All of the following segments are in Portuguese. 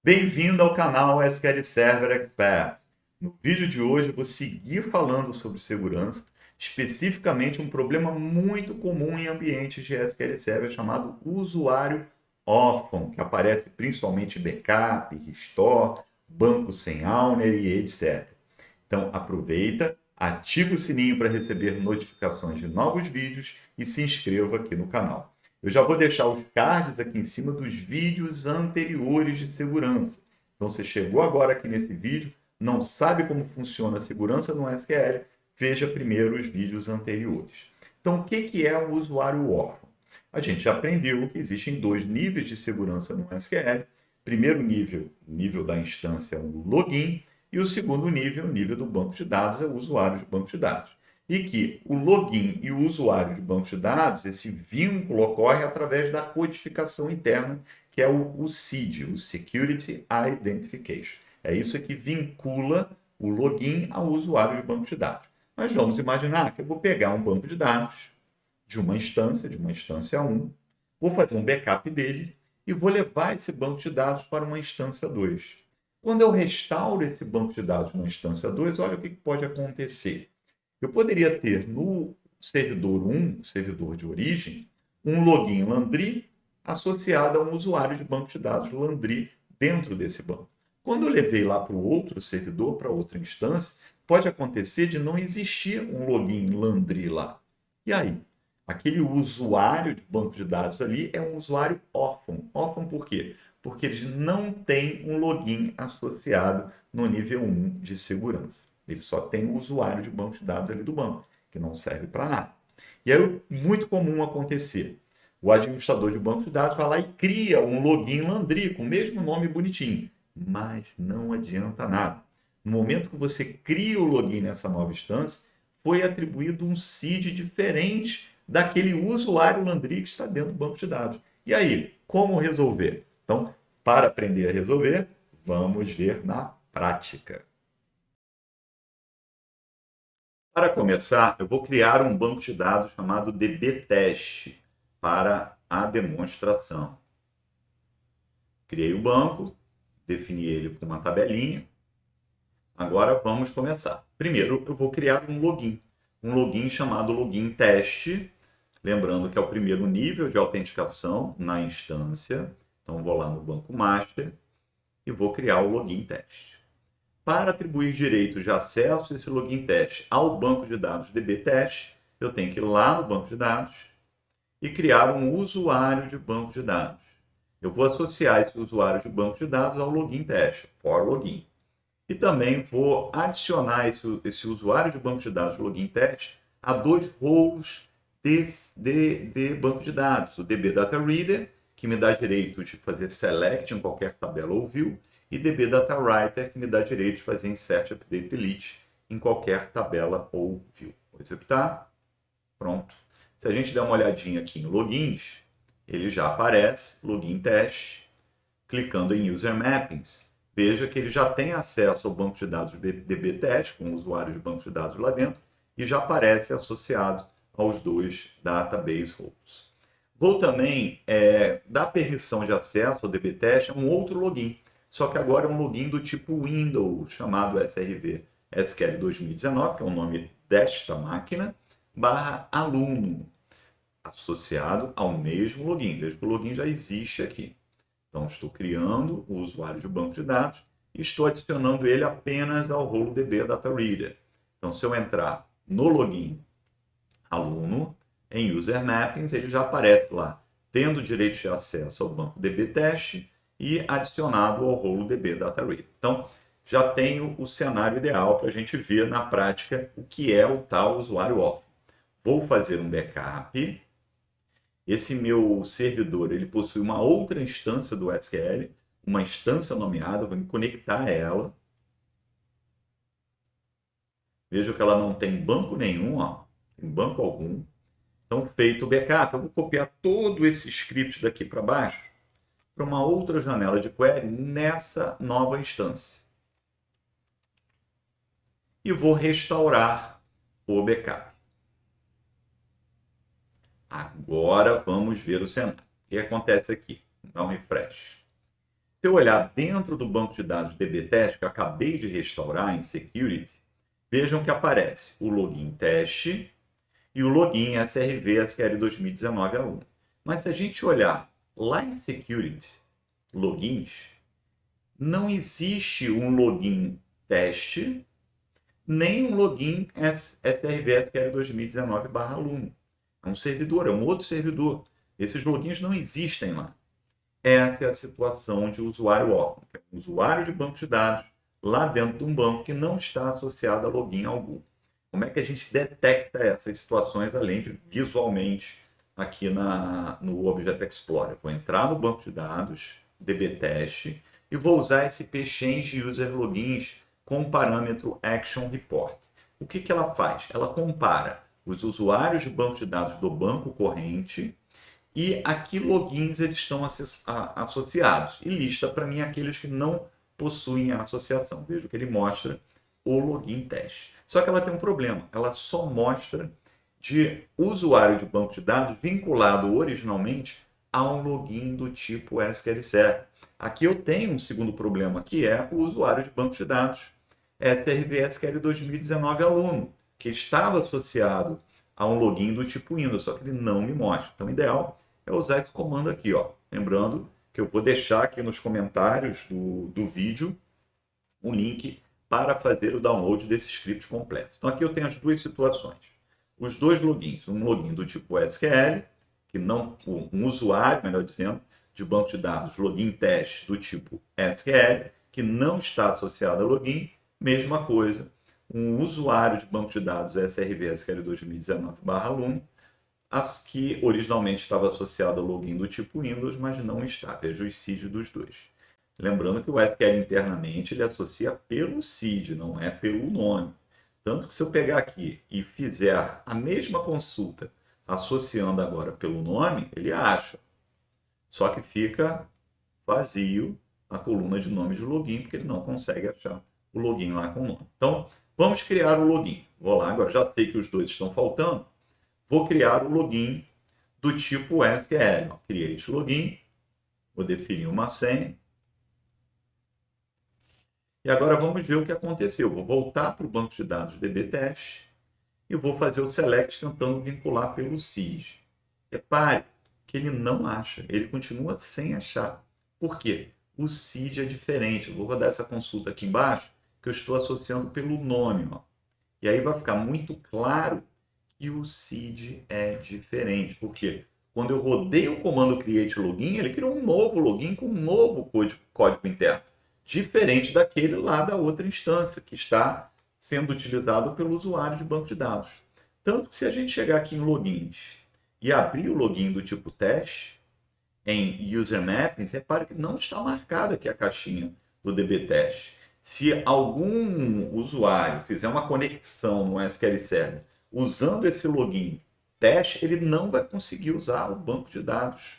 Bem-vindo ao canal SQL Server Expert. No vídeo de hoje eu vou seguir falando sobre segurança, especificamente um problema muito comum em ambientes de SQL Server chamado usuário órfão, que aparece principalmente em backup, restore, banco sem owner e etc. Então aproveita, ativa o sininho para receber notificações de novos vídeos e se inscreva aqui no canal. Eu já vou deixar os cards aqui em cima dos vídeos anteriores de segurança. Então, você chegou agora aqui nesse vídeo, não sabe como funciona a segurança no SQL, veja primeiro os vídeos anteriores. Então, o que é um usuário órfão? A gente já aprendeu que existem dois níveis de segurança no SQL. Primeiro nível, nível da instância, é o login, e o segundo nível, o nível do banco de dados, é o usuário de banco de dados. E que o login e o usuário de banco de dados, esse vínculo ocorre através da codificação interna, que é o SID, o Security Identification. É isso que vincula o login ao usuário de banco de dados. Mas vamos imaginar que eu vou pegar um banco de dados de uma instância 1, vou fazer um backup dele e vou levar esse banco de dados para uma instância 2. Quando eu restauro esse banco de dados na instância 2, olha o que pode acontecer. Eu poderia ter no servidor 1, servidor de origem, um login Landry associado a um usuário de banco de dados Landry dentro desse banco. Quando eu levei lá para o outro servidor, para outra instância, pode acontecer de não existir um login Landry lá. E aí? Aquele usuário de banco de dados ali é um usuário órfão. Órfão por quê? Porque eles não têm um login associado no nível 1 de segurança. Ele só tem o usuário de banco de dados ali do banco, que não serve para nada. E aí, muito comum acontecer. O administrador de banco de dados vai lá e cria um login Landry com o mesmo nome bonitinho. Mas não adianta nada. No momento que você cria o login nessa nova instância, foi atribuído um seed diferente daquele usuário Landry que está dentro do banco de dados. E aí, como resolver? Então, para aprender a resolver, vamos ver na prática. Para começar, eu vou criar um banco de dados chamado dbTest para a demonstração. Criei o banco, defini ele com uma tabelinha. Agora vamos começar. Primeiro, eu vou criar um login chamado login teste. Lembrando que é o primeiro nível de autenticação na instância. Então, vou lá no banco master e vou criar o login teste. Para atribuir direitos de acesso a esse login teste ao banco de dados dbTest, eu tenho que ir lá no banco de dados e criar um usuário de banco de dados. Eu vou associar esse usuário de banco de dados ao login teste, for login. E também vou adicionar esse usuário de banco de dados login teste a dois roles de banco de dados. O DB Data Reader, que me dá direito de fazer select em qualquer tabela ou view, e DB Data Writer, que me dá direito de fazer insert, update, delete em qualquer tabela ou view. Vou executar. Pronto. Se a gente der uma olhadinha aqui em logins, ele já aparece, login teste, clicando em User Mappings. Veja que ele já tem acesso ao banco de dados dbTest, com o usuário de banco de dados lá dentro, e já aparece associado aos dois database roles. Vou também dar permissão de acesso ao dbTest a um outro login, só que agora é um login do tipo Windows, chamado SRV SQL 2019, que é o nome desta máquina, /aluno, associado ao mesmo login. Veja que o login já existe aqui. Então, estou criando o usuário de banco de dados e estou adicionando ele apenas ao role DB Data Reader. Então, se eu entrar no login aluno, em User Mappings, ele já aparece lá, tendo direito de acesso ao banco dbTest e adicionado ao role DB Data Reader. Então, já tenho o cenário ideal para a gente ver na prática o que é o tal usuário órfão. Vou fazer um backup. Esse meu servidor ele possui uma outra instância do SQL, uma instância nomeada, vou me conectar a ela. Vejo que ela não tem banco nenhum, ó, tem banco algum. Então, feito o backup, eu vou copiar todo esse script daqui para baixo para uma outra janela de query nessa nova instância. E vou restaurar o backup. Agora vamos ver o cenário. O que acontece aqui? Dá um refresh. você olhar dentro do banco de dados DBTest, que eu acabei de restaurar em Security, vejam que aparece o login teste e o login SRV SQL 2019 aluno. Mas se a gente olhar lá em Security, logins, não existe um login teste, nem um login SRV SQL 2019/aluno. É um servidor, é um outro servidor. Esses logins não existem lá. Essa é a situação de usuário órfão, que é um usuário de banco de dados lá dentro de um banco que não está associado a login algum. Como é que a gente detecta essas situações, além de visualmente aqui no Object Explorer? Vou entrar no banco de dados, DBTest, e vou usar esse pchange user logins com o parâmetro action report. O que ela faz? Ela compara os usuários de banco de dados do banco corrente e a que logins eles estão associados. E lista para mim aqueles que não possuem a associação. Veja que ele mostra o login teste. Só que ela tem um problema. Ela só mostra de usuário de banco de dados vinculado originalmente a um login do tipo SQL Server. Aqui eu tenho um segundo problema, que é o usuário de banco de dados SRV SQL 2019 aluno, que estava associado a um login do tipo Windows, só que ele não me mostra. Então, o ideal é usar esse comando aqui, ó. Lembrando que eu vou deixar aqui nos comentários do vídeo um link para fazer o download desse script completo. Então, aqui eu tenho as duas situações. Os dois logins, um login do tipo SQL, que não, um usuário, melhor dizendo, de banco de dados, login teste do tipo SQL, que não está associado a login, mesma coisa, um usuário de banco de dados SRV SQL 2019/aluno, que originalmente estava associado ao login do tipo Windows, mas não está. Veja o CID dos dois. Lembrando que o SQL internamente ele associa pelo CID, não é pelo nome. Tanto que se eu pegar aqui e fizer a mesma consulta associando agora pelo nome, ele acha. Só que fica vazio a coluna de nome de login, porque ele não consegue achar o login lá com o nome. Então, vamos criar o login. Vou lá, agora já sei que os dois estão faltando. Vou criar o login do tipo SQL. Create login, vou definir uma senha. E agora vamos ver o que aconteceu. Vou voltar para o banco de dados DBTest e vou fazer o select tentando vincular pelo CID. Repare que ele não acha, ele continua sem achar. Por quê? O CID é diferente. Eu vou rodar essa consulta aqui embaixo, que eu estou associando pelo nome. Ó. E aí vai ficar muito claro que o CID é diferente. Por quê? Quando eu rodei o comando create login, ele criou um novo login com um novo código interno, diferente daquele lá da outra instância, que está sendo utilizado pelo usuário de banco de dados. Tanto que se a gente chegar aqui em logins e abrir o login do tipo teste, em User Mappings, repare que não está marcada aqui a caixinha do DBTest. Se algum usuário fizer uma conexão no SQL Server usando esse login teste, ele não vai conseguir usar o banco de dados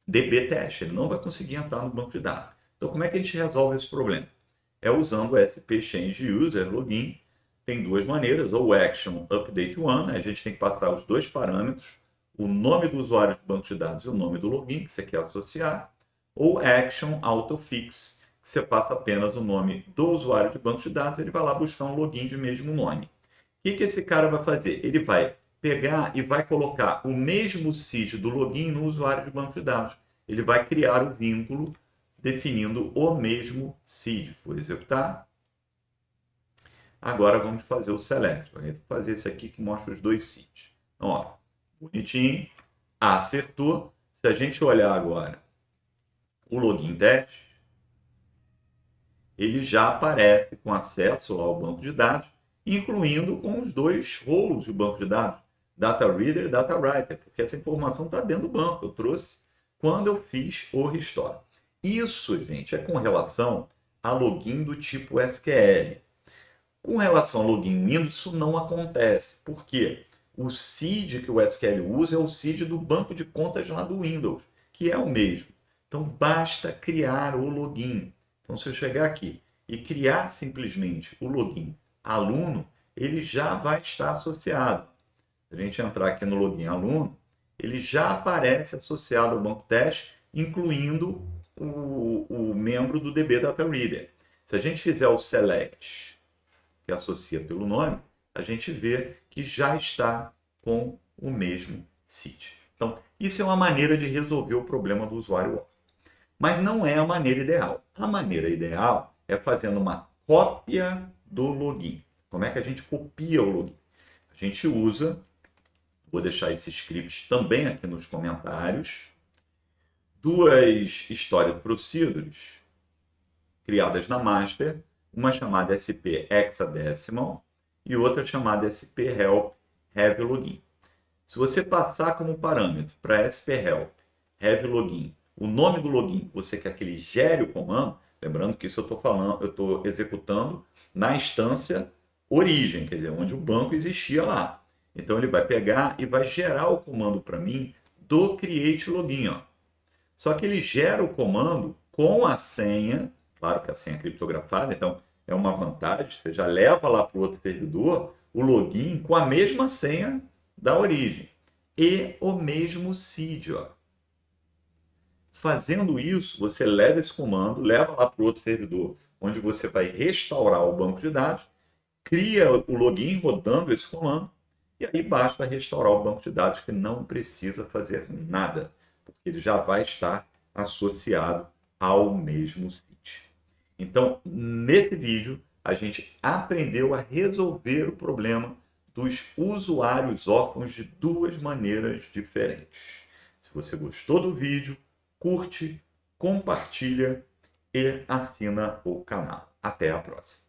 DBTest, ele não vai conseguir entrar no banco de dados. Então, como é que a gente resolve esse problema? É usando o SP Change User Login. Tem duas maneiras, ou Action Update One, né? A gente tem que passar os dois parâmetros, o nome do usuário de banco de dados e o nome do login que você quer associar, ou Action Autofix, que você passa apenas o nome do usuário de banco de dados, ele vai lá buscar um login de mesmo nome. O que esse cara vai fazer? Ele vai pegar e vai colocar o mesmo CID do login no usuário de banco de dados. Ele vai criar o vínculo definindo o mesmo CID. Vou executar. Agora vamos fazer o select. Vou fazer esse aqui que mostra os dois CIDs. Então, ó, bonitinho. Acertou. Se a gente olhar agora o login teste, ele já aparece com acesso lá ao banco de dados, incluindo com os dois rolos de banco de dados, Data Reader e Data Writer, porque essa informação está dentro do banco. Eu trouxe quando eu fiz o restore. Isso, gente, é com relação a login do tipo SQL. Com relação ao login Windows, isso não acontece. Por quê? O CID que o SQL usa é o CID do banco de contas lá do Windows, que é o mesmo. Então, basta criar o login. Então, se eu chegar aqui e criar simplesmente o login aluno, ele já vai estar associado. Se a gente entrar aqui no login aluno, ele já aparece associado ao banco teste, incluindo o membro do DB Data Reader. Se a gente fizer o select, que associa pelo nome, a gente vê que já está com o mesmo seed. Então, isso é uma maneira de resolver o problema do usuário órfão. Mas não é a maneira ideal. A maneira ideal é fazendo uma cópia do login. Como é que a gente copia o login? A gente usa, vou deixar esse script também aqui nos comentários, duas stored procedures criadas na master, uma chamada SP hexadecimal e outra chamada SP help have login. Se você passar como parâmetro para SP help have login o nome do login que você quer que ele gere o comando, lembrando que isso eu estou executando na instância origem, quer dizer, onde o banco existia lá. Então ele vai pegar e vai gerar o comando para mim do create login. Ó. Só que ele gera o comando com a senha, claro que a senha é criptografada, então é uma vantagem, você já leva lá para o outro servidor o login com a mesma senha da origem e o mesmo seed. Ó. Fazendo isso, você leva esse comando, leva lá para o outro servidor, onde você vai restaurar o banco de dados, cria o login rodando esse comando, e aí basta restaurar o banco de dados, que não precisa fazer nada, porque ele já vai estar associado ao mesmo seed. Então, nesse vídeo, a gente aprendeu a resolver o problema dos usuários órfãos de duas maneiras diferentes. Se você gostou do vídeo, curte, compartilha e assina o canal. Até a próxima.